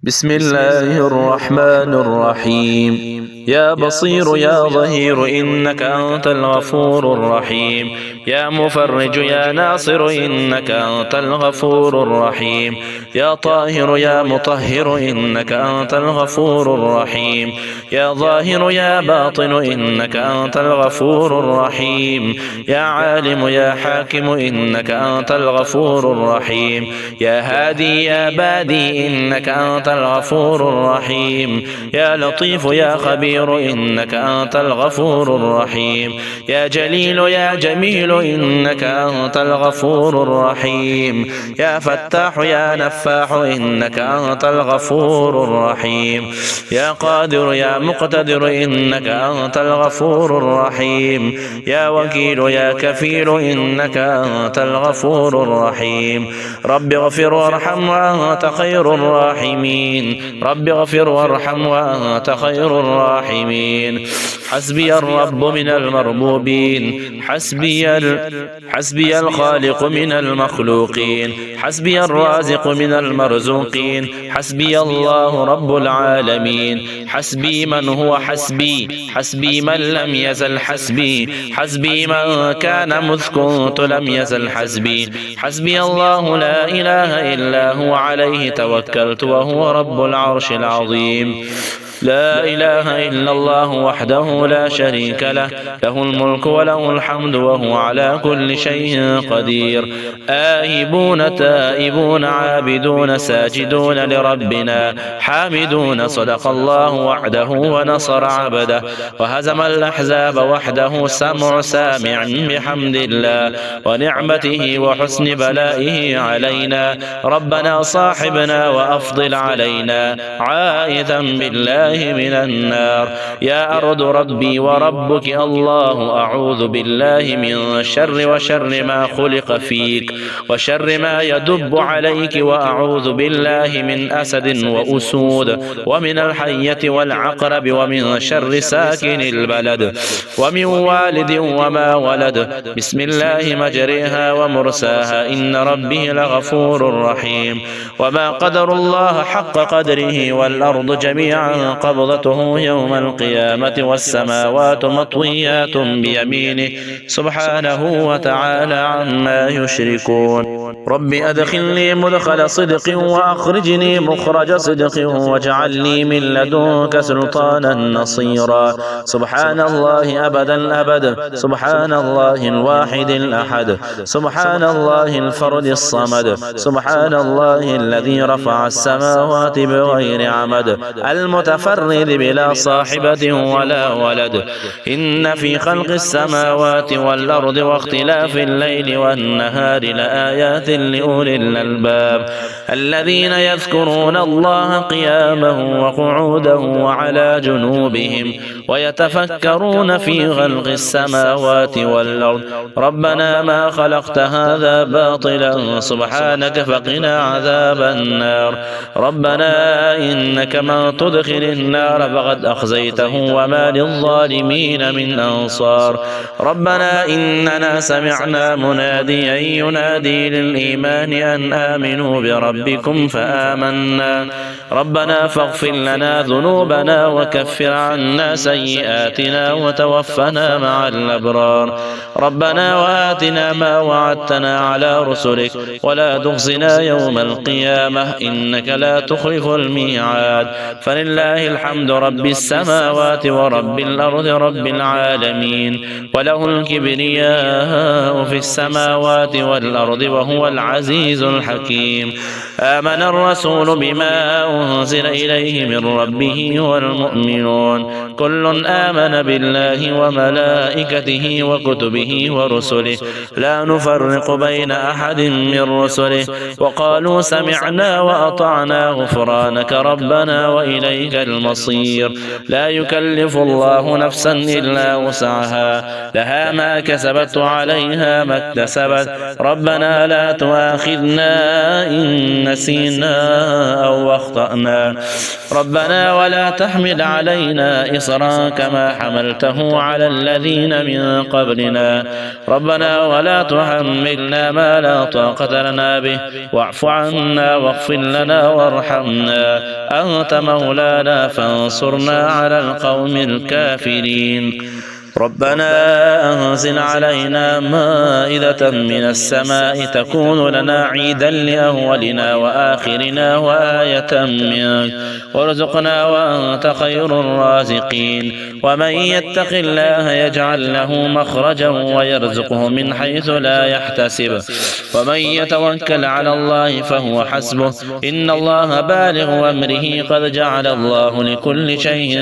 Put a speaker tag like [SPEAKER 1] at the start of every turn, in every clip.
[SPEAKER 1] بسم الله الرحمن الرحيم. يا بصير يا ظهير إنك أنت الغفور الرحيم. يا مفرج يا ناصر إنك أنت الغفور الرحيم. يا طاهر يا مطهر إنك أنت الغفور الرحيم. يا ظاهر يا باطن إنك أنت الغفور الرحيم. يا عالم يا حاكم إنك أنت الغفور الرحيم. يا هادي يا بادي إنك أنت الغفور الرحيم. يا لطيف يا خبير إنك أنت الغفور الرحيم. يا جليل يا جميل إنك أنت الغفور الرحيم. يا فتاح يا نفاح إنك أنت الغفور الرحيم. يا قادر يا مقتدر إنك أنت الغفور الرحيم. يا وكيل يا كفيل إنك أنت الغفور الرحيم. رب اغفر وارحم وأنت خير الراحمين. رب اغفر وارحم وأنت خير الراحمين. حسبي الرب من المربوبين. حسبي الخالق من المخلوقين. حسبي الرازق من المرزوقين. حسبي الله رب العالمين. حسبي من هو حسبي. حسبي من لم يزل حسبي. حسبي من كان مذ كنت لم يزل حسبي. حسبي الله لا إله إلا هو عليه توكلت وهو رب العرش العظيم. لا إله إلا الله وحده لا شريك له. له الملك وله الحمد وهو على كل شيء قدير. آيبون تائبون عابدون ساجدون لربنا حامدون. صدق الله وحده ونصر عبده وهزم الأحزاب وحده. سمع سامع بحمد الله ونعمته وحسن بلائه علينا. ربنا صاحبنا وأفضل علينا عائذا بالله من النار. يا أرض ربي وربك الله. أعوذ بالله من شر وشر ما خلق فيك وشر ما يدب عليك. وأعوذ بالله من أسد وأسود ومن الحية والعقرب ومن شر ساكن البلد ومن والد وما ولد. بسم الله مجريها ومرساها إن ربي لغفور رحيم. وما قدر الله حق قدره والأرض جميعا قبضته يوم القيامة والسماوات مطويات بيمينه سبحانه وتعالى عما يشركون. رب أدخلني مدخل صدق وأخرجني مخرج صدق واجعل لي من لدنك سلطانا نصيرا. سبحان الله أبدا أبد. سبحان الله الواحد الأحد. سبحان الله الفرد الصمد. سبحان الله الذي رفع السماوات بغير عمد المتفرد بلا صاحبة ولا ولد. إن في خلق السماوات والأرض واختلاف الليل والنهار لآيات لأولي الألباب الذين يذكرون الله قياما وقعودا وعلى جنوبهم ويتفكرون في خلق السماوات والأرض. ربنا ما خلقت هذا باطلا سبحانك فقنا عذاب النار. ربنا إنك من تدخل النار فقد أخزيته وما للظالمين من أنصار. ربنا إننا سمعنا مناديا ينادي للإيمان أن آمنوا بربكم فآمنا. ربنا فاغفر لنا ذنوبنا وكفر عنا سيئاتنا وتوفنا مع الأبرار. ربنا وآتنا ما وعدتنا على رسلك ولا تخزنا يوم القيامة إنك لا تخلف الميعاد. فلله الحمد رب السماوات ورب الأرض رب العالمين وله الكبرياء في السماوات والأرض وهو العزيز الحكيم. آمن الرسول بما أنزل إليه من ربه والمؤمنون كل آمن بالله وملائكته وكتبه ورسله لا نفرق بين أحد من رسله وقالوا سمعنا وأطعنا غفرانك ربنا وإليك المصير. لا يكلف الله نفسا إلا وسعها لها ما كسبت وعليها ما اكتسبت. ربنا لا تؤاخذنا إن نسينا أو أخطأنا. ربنا ولا تحمل علينا إصرا كما حملته على الذين من قبلنا. ربنا ولا تحملنا ما لا طاقة لنا به، واعف عنا واغفر لنا وارحمنا، أنت مولانا فانصرنا على القوم الكافرين. ربنا أنزل علينا مائدة من السماء تكون لنا عيدا لأولنا وآخرنا وآية منك، وارزقنا وأنت خير الرازقين. ومن يتق الله يجعل له مخرجا ويرزقه من حيث لا يحتسب، ومن يتوكل على الله فهو حسبه، إن الله بالغ أمره قد جعل الله لكل شيء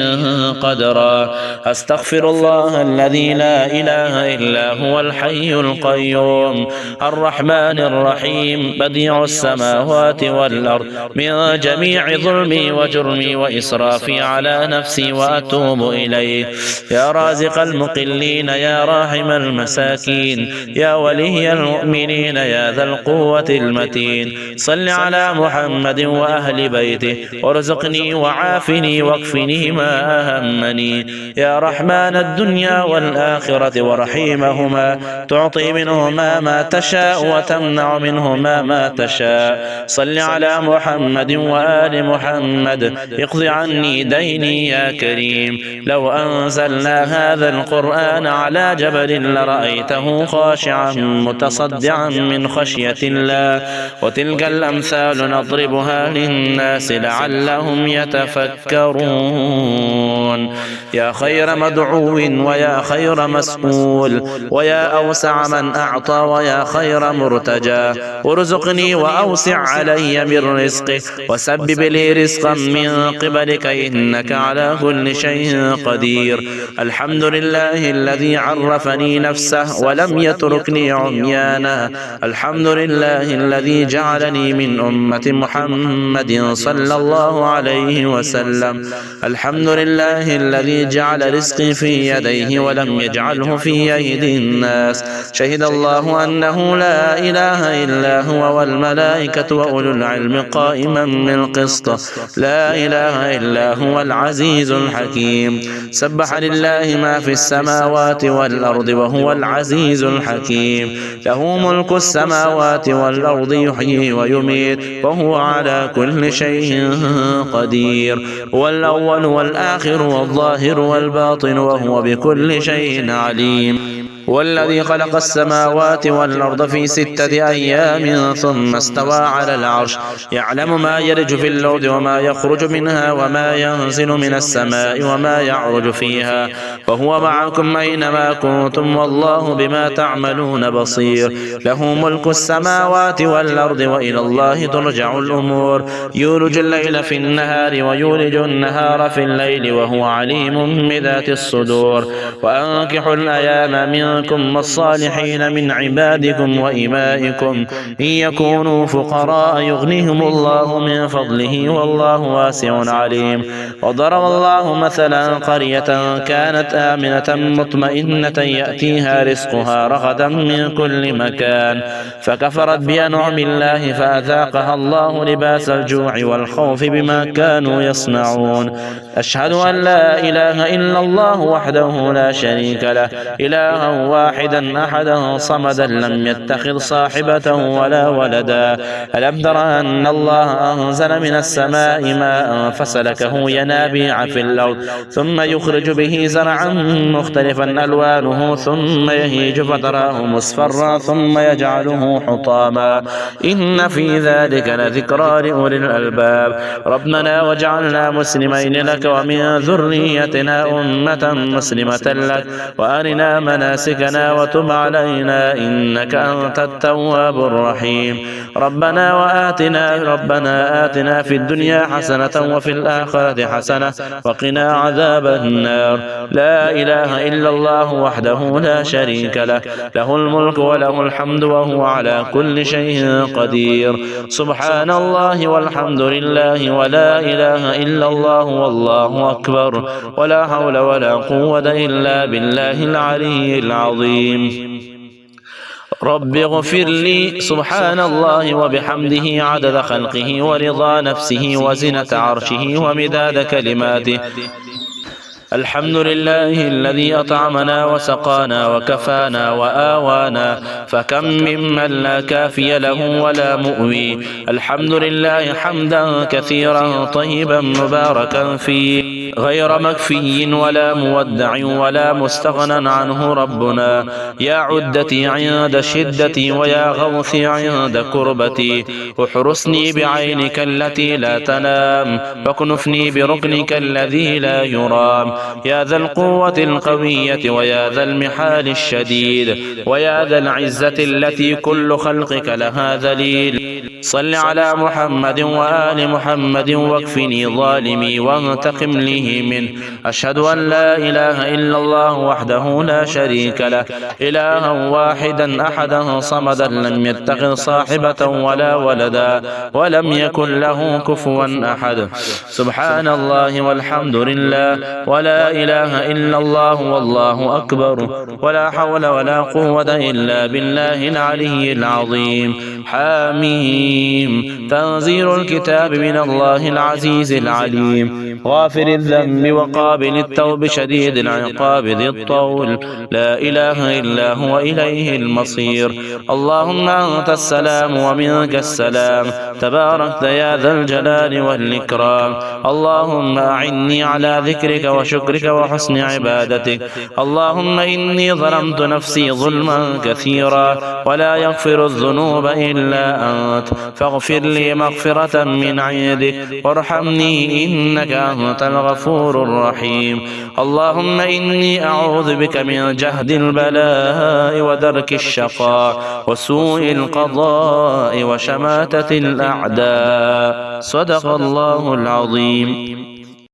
[SPEAKER 1] قدرا. أستغفر الله الذي لا إله إلا هو الحي القيوم الرحمن الرحيم بديع السماوات والأرض من جميع ظلمي وجرمي وإسرافي على نفسي وأتوب إليه. يا رازق المقلين يا راحم المساكين يا ولي المؤمنين يا ذا القوة المتين، صل على محمد وأهل بيته وارزقني وعافني واكفني ما أهمني. يا رحمن الدنيا والآخرة ورحيمهما، تعطي منهما ما تشاء وتمنع منهما ما تشاء. صل على محمد وآل محمد، اقض عني ديني يا كريم. لو أنزلنا هذا القرآن على جبل لرأيته خاشعا متصدعا من خشية الله، وتلك الأمثال نضربها للناس لعلهم يتفكرون. يا خير مدعو ويا خير مسؤول ويا أوسع من أعطى ويا خير مرتجى، ارزقني وأوسع علي من رزقك وسبب لي رزقا من قبلك إنك على كل شيء قدير. الحمد لله الذي عرفني نفسه ولم يتركني عميانا. الحمد لله الذي جعلني من أمة محمد صلى الله عليه وسلم. الحمد لله الذي جعل رزقي في يديه ولم يجعله في أيدي الناس. شهد الله أنه لا إله إلا هو والملائكة وأولو العلم قائما بالقسط. لا إله إلا هو العزيز الحكيم. سبح لله ما في السماوات والأرض وهو العزيز الحكيم. له ملك السماوات والأرض يحيي ويميت وهو على كل شيء قدير. هو الأول والآخر والظاهر والباطن وهو بكل شيء عليم. والذي خلق السماوات والأرض في 6 أيام ثم استوى على العرش، يعلم ما يلج في الأرض وما يخرج منها وما ينزل من السماء وما يعرج فيها، وهو معكم أينما كنتم والله بما تعملون بصير. له ملك السماوات والأرض وإلى الله ترجع الأمور. يولج الليل في النهار ويولج النهار في الليل وهو عليم بذات الصدور. وأنكحوا الأيام منكم والصالحين من عبادكم وإمائكم إن يكونوا فقراء يغنيهم الله من فضله والله واسع عليم. وضرب الله مثلا قرية كانت آمنة مطمئنة يأتيها رزقها رغدا من كل مكان فكفرت بأنعم الله فأذاقها الله لباس الجوع والخوف بما كانوا يصنعون. أشهد أن لا إله إلا الله وحده لا شريك له إلها واحدا أحدا صمدا لم يتخذ صاحبة ولا ولدا. ألم تر أن الله أنزل من السماء ماء فسلكه ينابيع في الأرض ثم يخرج به زرعا مختلفا ألوانه ثم يهيج فتراه مصفرا ثم يجعله حطاما إن في ذلك لذكرى لأولي الألباب. ربنا وجعلنا مسلمين لك ومن ذريتنا أمة مسلمة لك وأرنا مناسكنا وتب علينا إنك أنت التواب الرحيم. ربنا آتنا في الدنيا حسنة وفي الآخرة حسنة وقنا عذاب النار. لا إله إلا الله وحده لا شريك له له الملك وله الحمد وهو على كل شيء قدير. سبحان الله والحمد لله ولا إله إلا الله والله أكبر ولا حول ولا قوة إلا بالله العلي العظيم. رب اغفر لي. سبحان الله وبحمده عدد خلقه ورضا نفسه وزنة عرشه ومداد كلماته. الحمد لله الذي أطعمنا وسقانا وكفانا وآوانا، فكم ممن لا كافي له ولا مؤوي. الحمد لله حمدا كثيرا طيبا مباركا فيه، غير مكفي ولا مودع ولا مستغنى عنه ربنا. يا عدتي عند شدتي ويا غوثي عند كربتي، احرسني بعينك التي لا تنام، واكنفني بركنك الذي لا يرام. يا ذا القوة القوية ويا ذا المحال الشديد ويا ذا العزة التي كل خلقك لها ذليل. صل على محمد وآل محمد واكفني ظالمي وانتقم لي منه. أشهد أن لا إله إلا الله وحده لا شريك له، إلها واحدا أحدا صمدا لم يتخذ صاحبة ولا ولدا ولم يكن له كفوا أحد. سبحان الله والحمد لله ولا إله إلا الله والله أكبر، ولا حول ولا قوة إلا بالله العلي العظيم. حاميم. تنزيل الكتاب من الله العزيز العليم، غافر الذنب وقابل التوب شديد العقاب ذي الطول، لا إله إلا هو إليه المصير. اللهم أنت السلام ومنك السلام، تباركت يا ذا الجلال والإكرام. اللهم أعني على ذكرك وشكرك وحسن عبادتك. اللهم إني ظلمت نفسي ظلما كثيرا ولا يغفر الذنوب إلا أنت، فاغفر لي مغفرة من عندك وارحمني إنك أنت الغفور الرحيم. اللهم إني أعوذ بك من جهد البلاء ودرك الشقاء وسوء القضاء وشماتة الأعداء. صدق الله العظيم.